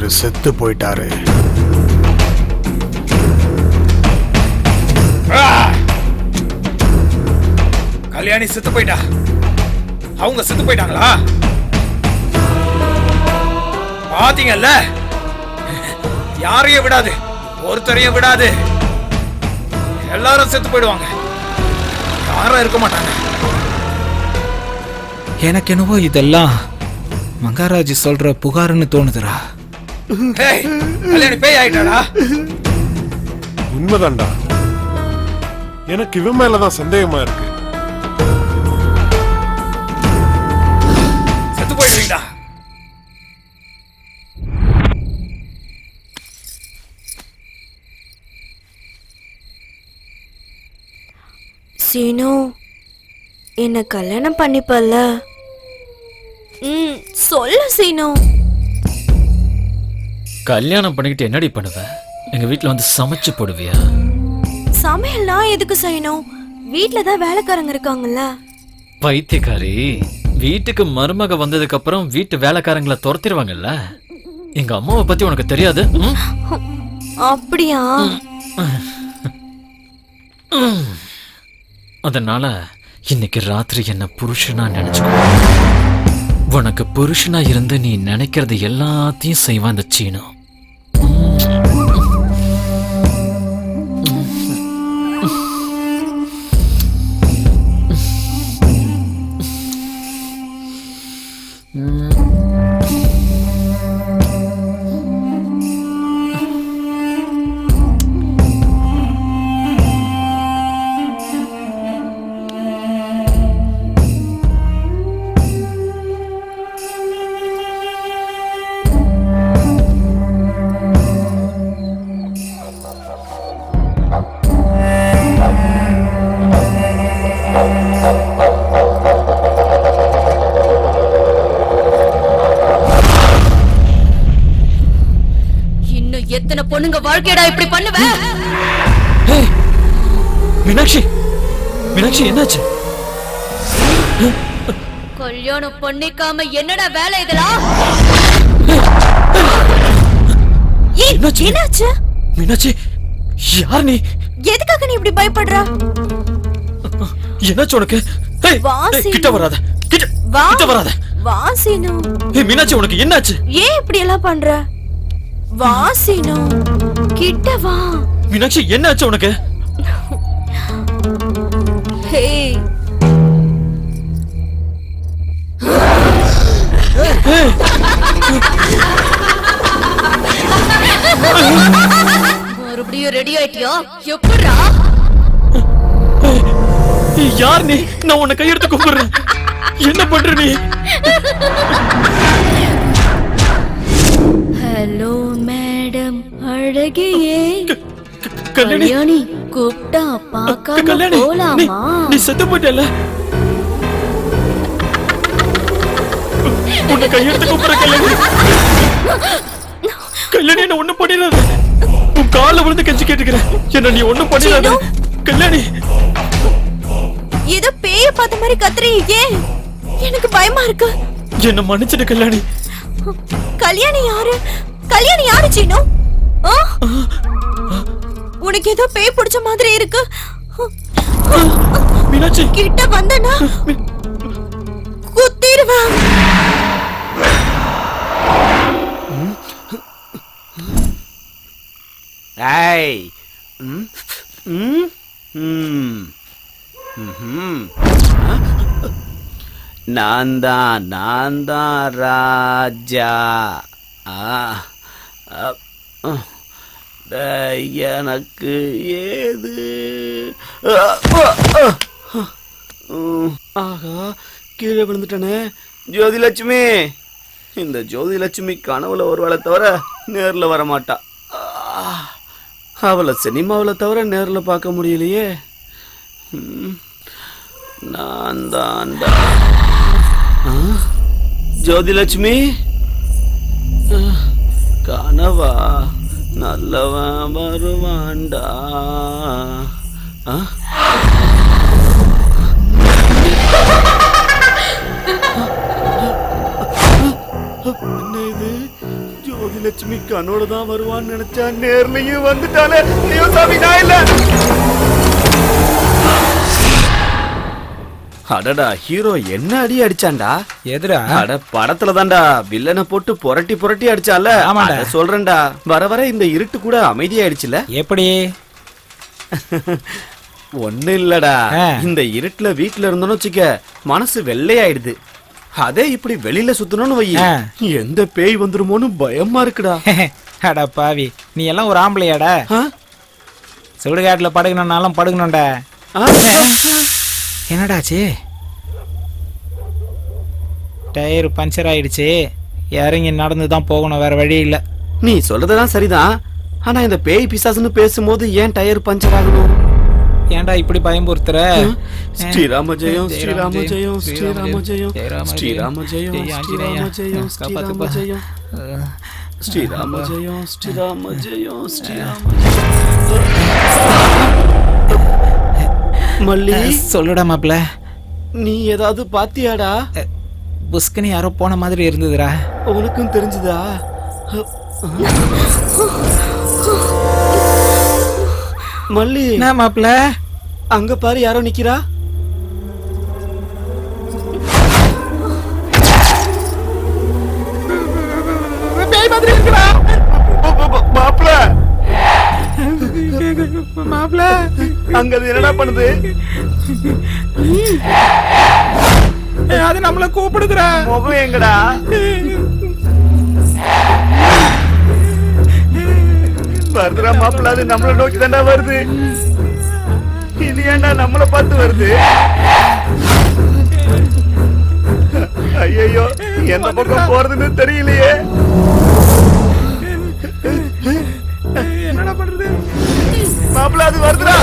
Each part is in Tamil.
அவரு செத்து போயிட்டாரு. கல்யாணி செத்து போயிட்டா? அவங்க செத்து போயிட்டாங்களா? பாத்தீங்கல்ல, யாரையும் விடாது, ஒருத்தரையும் விடாது. எல்லாரும் செத்து போயிடுவாங்க, யாரும் இருக்க மாட்டாங்க. எனக்கு என்னவோ இதெல்லாம் மகாராஜ் சொல்ற புகாருன்னு தோணுதுடா. கல்யாணி பேய் ஆயிட்டாடா? உண்மைதான்டா, எனக்கு இவன் மேலதான் சந்தேகமா இருக்கு. செத்து போயிடுவீங்கடா. சீனு, என்ன கல்யாணம் பண்ணிப்பல்ல? சொல்லு சீனு. கல்யாணம் பண்ணிக்கிட்டு என்னடி பண்ணுவ? எங்க வீட்டுல வந்து சமைச்சு போடுவியா? சமையல் நான் எதுக்கு செய்யணும்? வீட்டுல தான் வேலைக்காரங்க இருக்காங்கல்ல. பைத்தியக்காரி, வீட்டுக்கு மருமக வந்ததுக்கு அப்புறம் வீட்டு வேலைக்காரங்களை துரத்திடுவாங்கல்ல. எங்க அம்மாவை பத்தி உனக்கு தெரியாது? அப்படியா? அதனால இன்னைக்கு ராத்திரி என்ன புருஷனா நினைச்சுக்கோ. உனக்கு புருஷனா இருந்து நீ நினைக்கிறது எல்லாத்தையும் செய்வான் அந்த சீனு. எத்தனை பொண்ணுங்க வாழ்க்கையடா இப்படி பண்ணுவ? மீனாட்சி, மீனாட்சி என்னாச்சு? கல்யாணம் பண்ணிக்காம என்னடா வேலை இதெல்லாம்? என்னாச்சு? மீனாட்சி, யார் நீ? எதுக்காக நீ இப்படி பயப்படுற? என்னாச்சு உனக்கு? கிட்ட வராத, கிட்ட வராத. வா சீனு. மீனாட்சி, உனக்கு என்னாச்சு? ஏன் இப்படி எல்லாம் பண்ற? வா சீனு, கிட்ட வா. மீனாட்சி, என்னாச்சு உனக்கு? ஹே, மறுபடியும் ரெடி ஆயிட்டியா? எப்படா? யார் நீ? நான் உன்னை கையெடுத்து கூப்பிடுறேன். என்ன பண்ற நீ? ஹலோ மேடம் அழகியே. கல்யாணி, கல்யாணி கூப்பிட்டா பார்க்காம போலாமா? நீ செத்து போயிட்டல. உன்னை கையெடுத்து கூப்பிடுற கல்யாணி. கல்யாணி, என்ன ஒண்ணும் பண்ணிடாத. உன் கால விழுந்து கெஞ்சி கேட்டுக்கிறேன். என்ன நீ ஒண்ணும் பண்ணிடாத கல்யாணி. ஏதோ பேய பார்த்த மாதிரி கத்துறீங்க. எனக்கு பயமா இருக்கு. என்ன மன்னிச்சிடு கல்யாணி. கல்யாணி யாரு? கல்யாணி யாரு சீனு? உனக்கு ஏதோ பேய் பிடிச்ச மாதிரி இருக்கு. மீனாட்சி, கிட்ட வந்தனா குத்திடுவேன். ஏய், நான் தான் ராஜா. எனக்கு ஏது? ஆகா, கீழே விழுந்துட்டனே. ஜோதிலட்சுமி, இந்த ஜோதிலட்சுமி கனவுல ஒரு வேளை தவிர நேரில் வரமாட்டா. அவளை சினிமாவில் தவிர நேரில் பார்க்க முடியலையே. நான் தான்டா ஜோதிலட்சுமி. கனவா? நல்லவன் வருவான்டா. என்ன இது? ஜோதிலட்சுமி கண்ணோட தான் வருவான்னு நினைச்சா நேர்லயும் வந்துட்டானே. ஐயோ சாமி, நான் இல்ல. அடடா, ஹீரோ என்ன அடி அடிச்சான்டா? எதுடா? அட படத்துல தான்டா வில்லனை போட்டு புரட்டி புரட்டி அடிச்சால. ஆமாடா. அத சொல்றேன்டா. வர வர இந்த இருட்டு கூட அமைதியாயிடுச்சுல. எப்படி? ஒண்ணு இல்லடா, ஆ. இந்த இருட்டுல வீட்டுல இருந்தோன்னு வச்சுக்க மனசு வெள்ளையாயிடுது. அதே இப்படி வெளியில சுத்தணும்னு வை, ஆ. எந்த பேய் வந்துருமோன்னு பயமா இருக்குடா. அடா பாவி, நீ எல்லாம் ஒரு ஆம்பளையாடா? ஆ? சுடுகாட்டுல படுக்கணும்னாலும் படுக்கணும்டா. ஆ? என்னடாச்சு? டயர் பஞ்சர் ஆயிடுச்சு, இறங்கி நடந்து தான் போகணும், வேற வழி இல்லை. நீ சொல்றதெல்லாம் சரிதான். ஆனா இந்த பேய் பிசாசுன்னு பேசும்போது ஏன் டயர் பஞ்சர் ஆகணும்? ஏன்டா இப்படி பயம்புறுத்துற? ஸ்ரீராம ஜெயம், ஸ்ரீராம ஜெயம், ஸ்ரீராம ஜெயம், ஸ்ரீராம ஜெயம், ஜெய் ஆஞ்சநேயா, ஸ்ரீராம ஜெயம், காப்பாத்துப்பா. ஸ்ரீராம ஜெயம், ஸ்ரீராம ஜெயம், ஸ்ரீராம ஜெயம், ஸ்ரீராம மல்லி, சொல்லுடா மாப்ள. நீ ஏதாவது பாத்தியாடா? புஸ்கனி யாரோ போன மாதிரி இருந்ததுடா. உனக்கும் தெரிஞ்சுதா? மல்லி, என்ன மாப்ள? அங்க பாரு, யாரோ நிக்கிறா. பேய் மாதிரி இருக்குடா. மாப்ள, மாப்ள, அங்க அது என்னடா பண்ணுது? அது நம்மள கூப்பிடுதுடா. முகம் எங்கடா? வருதுடா மாப்பிள்ள, அது நம்மள நோக்கி தாண்டா வருது. இது ஏன்டா நம்மள பார்த்து வருது? ஐயோ, எந்த பக்கம் போறதுன்னு தெரியலையே. என்னடா பண்றது? மாப்பிள்ள, அது வருதுடா.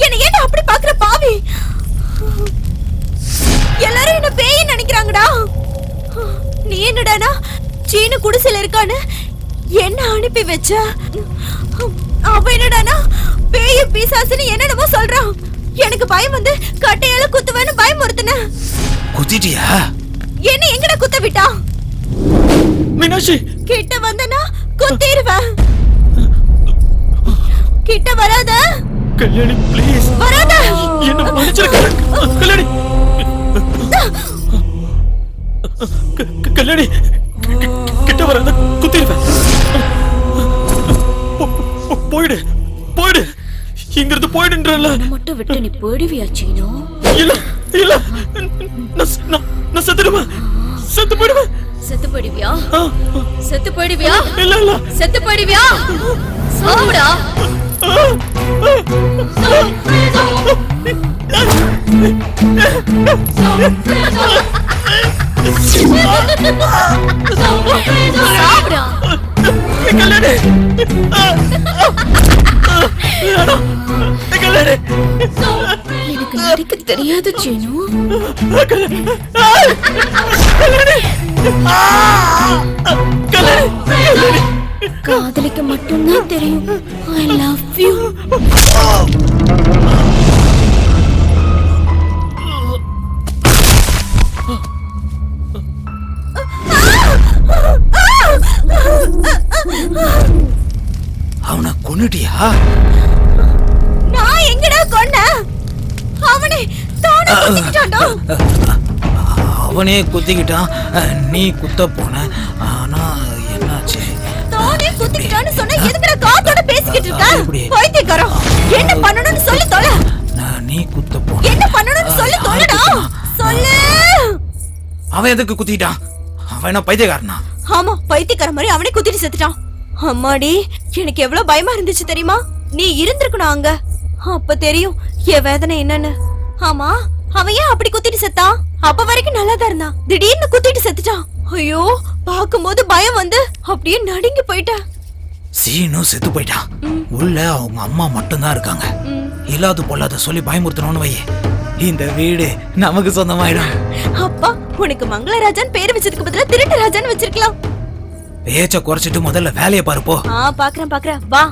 என்ன ஏன் அப்படி பாக்குற பாவி? எல்லாரும் என்ன பேய் நினைக்கிறாங்கடா. நீ என்னடானா சீனு குடிசையில இருக்கான்னு என்ன அனுப்பி வச்ச? அவ என்னடானா பேய பிசாசுன்னு என்னென்னமோ சொல்றான். எனக்கு பயம் வந்து கட்டையால குத்துவேன்னு பயமுறுத்துன. குத்திட்டியா? என்ன எங்கடா குத்த விட்டா? மீனாட்சி, கிட்ட வந்தனா குத்திடுவேன். கிட்ட வராத. கல்யாணி ப்ளீஸ், வராத. என்ன மன்னிச்சிரு கல்யாணி. கல்யாணி, கிட்ட வராத, குத்திடுவேன். போயிடு, போயிடு, இங்கிருந்து போயிடுன்றல. மட்டும் விட்டு நீ போயிடுவியா சீனு? இல்ல இல்ல, நான் செத்துடுவேன், செத்து போயிடுவேன். செத்து போயிடுவியா? செத்து போயிடுவியா? இல்ல இல்ல, செத்து போயிடுவியா? சாவுடா. சாவுடா. கல்யாணி, கல்யாணி, எனக்கு நடிக்க தெரியாது சீனு. காதலிக்க மட்டும்தான் தெரியும். I love you. அவனை கொன்னுட்டியா? நான் எங்கடா கொன்னேன்? அவனே தானே குத்திக்கிட்டான்டா. அவனே குத்திக்கிட்டான், நீ குத்த போன. ஆனா என்னாச்சு? தானே குத்திக்கிட்டான்னு சொன்னா எதுக்குடா காத்தோட பேசிக்கிட்டு இருக்க பைத்தியக்காரன் என்ன பண்ணணும்னு சொல்லி தொலை நீ குத்த போ என்ன பண்ணணும்னு சொல்லி தொலைடா சொல்லு அவன் எதுக்கு குத்திட்டான் அவன் என்ன பைத்தியக்காரனா ஆமா பைத்தியக்கார மாதிரி அவனே குத்திட்டு செத்துட்டான் அம்மாடி எனக்கு எவ்வளவு பயமா இருந்துச்சு தெரியுமா நீ இருந்திருக்கணும் அங்க அப்ப தெரியும் என் வேதனை என்னன்னு ஆமா அவன் ஏன் அப்படி குத்திட்டு செத்தான் அப்ப வரைக்கும் நல்லாதான் இருந்தான் திடீர்னு குத்திட்டு செத்துட்டான் ஐயோ பாக்கும்போது பயம் வந்து அப்படியே நடுங்கி போயிட்டேன் சீனும் செத்து போயிட்டான் உள்ள அவங்க அம்மா மட்டும்தான் இருக்காங்க இல்லாத பொல்லாத சொல்லி பயமுறுத்தணும்னு வையே இந்த வீடு நமக்கு சொந்தமாயிடும் அப்பா உனக்கு மங்களராஜன் பேரு வச்சதுக்கு பதிலா திருட்டு ராஜான்னு வச்சிருக்கலாம் பேச்ச குறைச்சிட்டு முதல்ல வேலையை பாரு போ பாக்குறேன் வா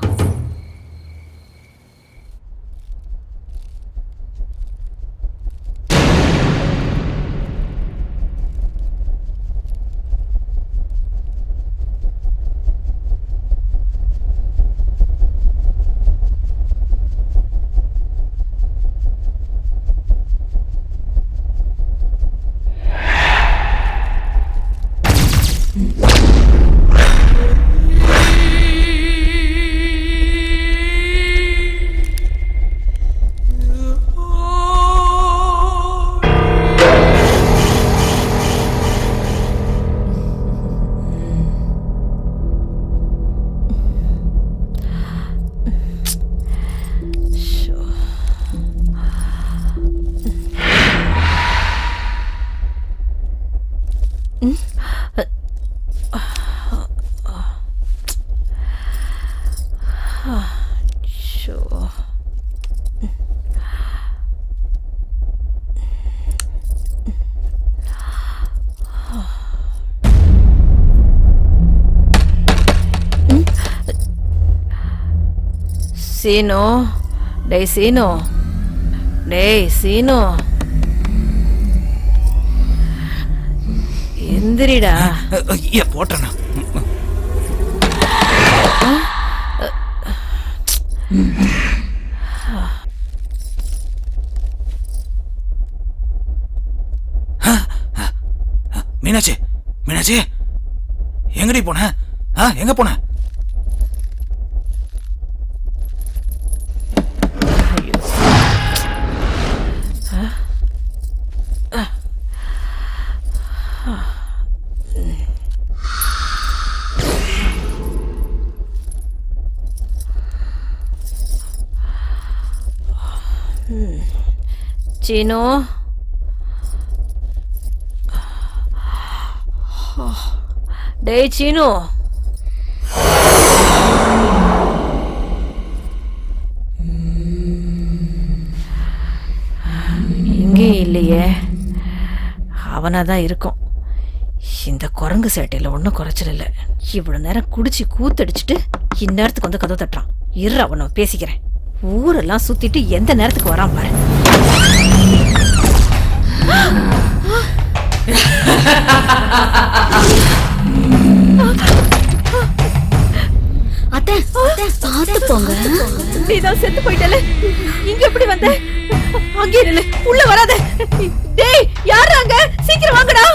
சீனு டேய் சீனு எந்திரிடா போட்டேண்ணா மீனாட்சி எங்கடி போன எங்க போன சீனு டேய் சீனு இங்கே இல்லையே அவனாதான் இருக்கும் இந்த குரங்கு சேட்டையில ஒன்றும் குறைச்சல் இல்லை இவ்வளவு நேரம் குடிச்சு கூத்தடிச்சிட்டு இந்நேரத்துக்கு வந்து கதவு தட்டுறான் இரு அவனை பேசிக்கிறேன் ஊரெல்லாம் சுத்திட்டு எந்த நேரத்துக்கு வரான் பாரு அத்தை பாத்து போங்க நீதான் செத்து போயிட்டல இங்க எப்படி வந்த அங்கே நில்லு உள்ள வராத டேய் யாரு அங்க சீக்கிரம் வாங்கடா